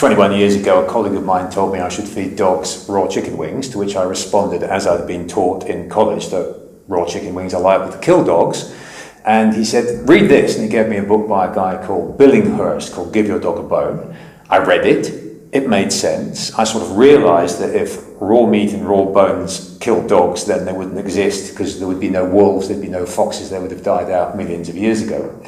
21 years ago, a colleague of mine told me I should feed dogs raw chicken wings, to which I responded, as I'd been taught in college, that raw chicken wings are liable to kill dogs. And he said, read this, and he gave me a book by a guy called Billinghurst called Give Your Dog a Bone. I read it. It made sense. I sort of realised that if raw meat and raw bones killed dogs, then they wouldn't exist, because there would be no wolves, there'd be no foxes, they would have died out millions of years ago.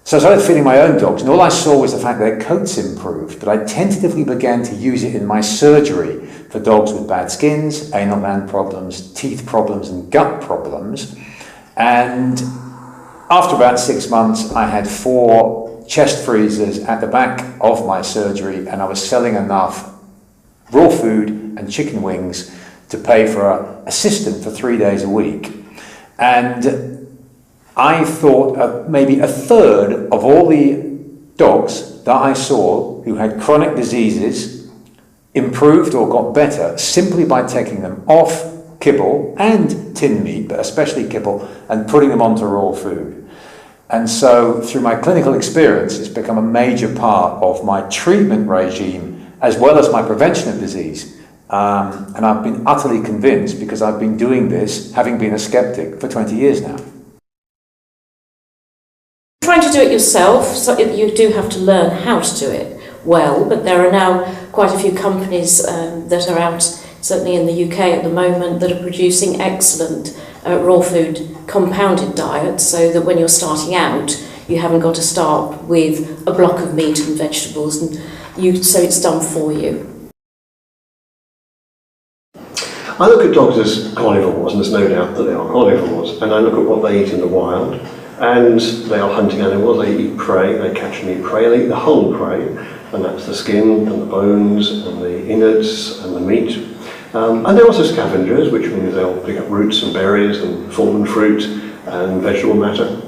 So I started feeding my own dogs, and all I saw was the fact that their coats improved, but I tentatively began to use it in my surgery for dogs with bad skins, anal gland problems, teeth problems, and gut problems. And after about 6 months, I had 4 chest freezers at the back of my surgery, and I was selling enough raw food and chicken wings to pay for an assistant for 3 days a week. And I thought maybe a third of all the dogs that I saw who had chronic diseases improved or got better simply by taking them off kibble and tinned meat, but especially kibble, and putting them onto raw food. And so through my clinical experience, it's become a major part of my treatment regime as well as my prevention of disease. And I've been utterly convinced, because I've been doing this, having been a skeptic, for 20 years now. Trying to do it yourself, so you do have to learn how to do it well, but there are now quite a few companies that are out, certainly in the UK at the moment, that are producing excellent raw food compounded diets, so that when you're starting out, you haven't got to start with a block of meat and vegetables, and so it's done for you. I look at dogs as carnivores, and there's no doubt that they are carnivores, and I look at what they eat in the wild, and they are hunting animals. They eat prey, they catch and eat prey, they eat the whole prey, and that's the skin and the bones and the innards and the meat. And they're also scavengers, which means they'll pick up roots and berries and fallen fruit and vegetable matter.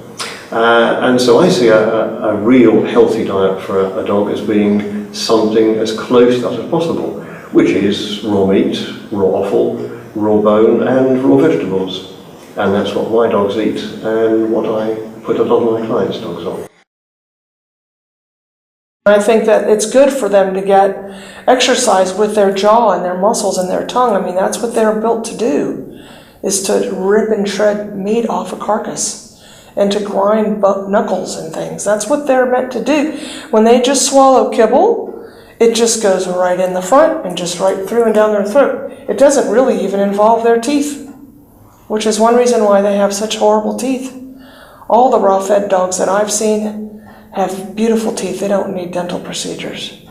And so I see a real healthy diet for a dog as being something as close to that as possible, which is raw meat, raw offal, raw bone and raw vegetables. And that's what my dogs eat and what I put a lot of my clients' dogs on. I think that it's good for them to get exercise with their jaw and their muscles and their tongue. I mean, that's what they're built to do, is to rip and shred meat off a carcass and to grind knuckles and things. That's what they're meant to do. When they just swallow kibble, it just goes right in the front and just right through and down their throat. It doesn't really even involve their teeth, which is one reason why they have such horrible teeth. All the raw-fed dogs that I've seen have beautiful teeth. They don't need dental procedures.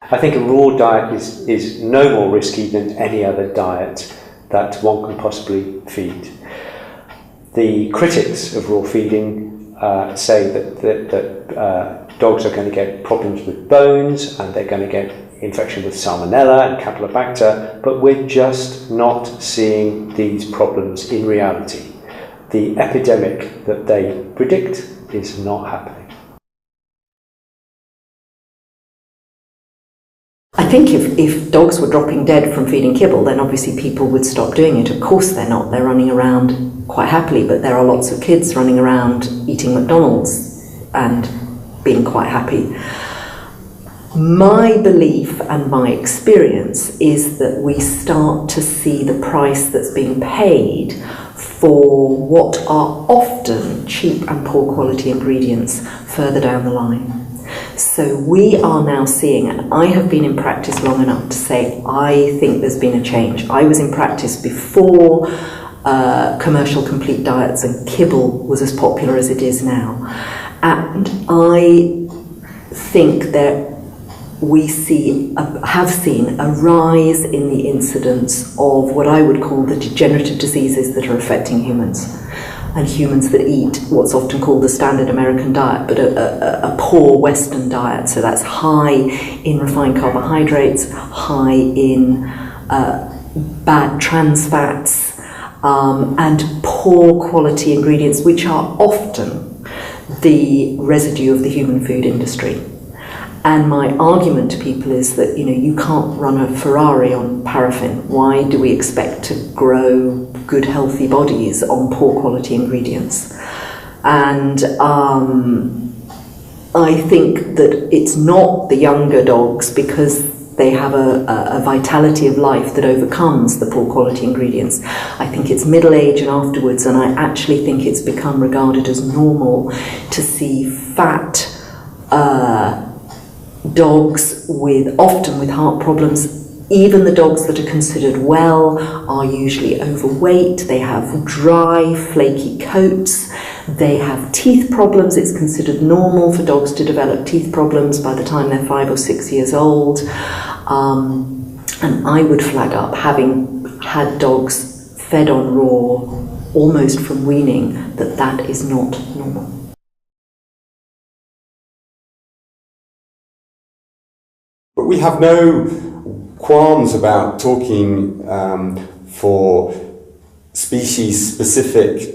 I think a raw diet is no more risky than any other diet that one can possibly feed. The critics of raw feeding say that dogs are going to get problems with bones and they're going to get infection with salmonella and campylobacter, but we're just not seeing these problems in reality. The epidemic that they predict is not happening. I think if dogs were dropping dead from feeding kibble, then obviously people would stop doing it. Of course they're not. They're running around quite happily, but there are lots of kids running around eating McDonald's and being quite happy. My belief and my experience is that we start to see the price that's being paid for what are often cheap and poor quality ingredients further down the line. So we are now seeing, and I have been in practice long enough to say I think there's been a change. I was in practice before commercial complete diets and kibble was as popular as it is now. And I think that we have seen a rise in the incidence of what I would call the degenerative diseases that are affecting humans, and humans that eat what's often called the standard American diet, but a poor Western diet. So that's high in refined carbohydrates, high in bad trans fats, and poor quality ingredients, which are often the residue of the human food industry. And my argument to people is that, you can't run a Ferrari on paraffin. Why do we expect to grow good, healthy bodies on poor quality ingredients? And I think that it's not the younger dogs because they have a vitality of life that overcomes the poor quality ingredients. I think it's middle age and afterwards, and I actually think it's become regarded as normal to see fat dogs often with heart problems. Even the dogs that are considered well are usually overweight, they have dry, flaky coats, they have teeth problems. It's considered normal for dogs to develop teeth problems by the time they're 5 or 6 years old. And I would flag up, having had dogs fed on raw almost from weaning, that is not normal. But we have no qualms about talking for species-specific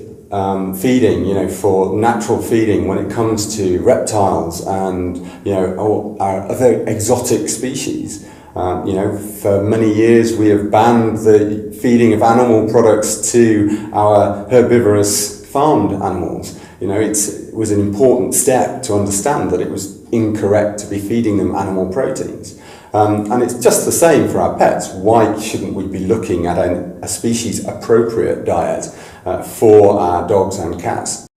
feeding, for natural feeding when it comes to reptiles and, our other exotic species. For many years we have banned the feeding of animal products to our herbivorous farmed animals. It was an important step to understand that it was incorrect to be feeding them animal proteins. And it's just the same for our pets. Why shouldn't we be looking at a species-appropriate diet for our dogs and cats?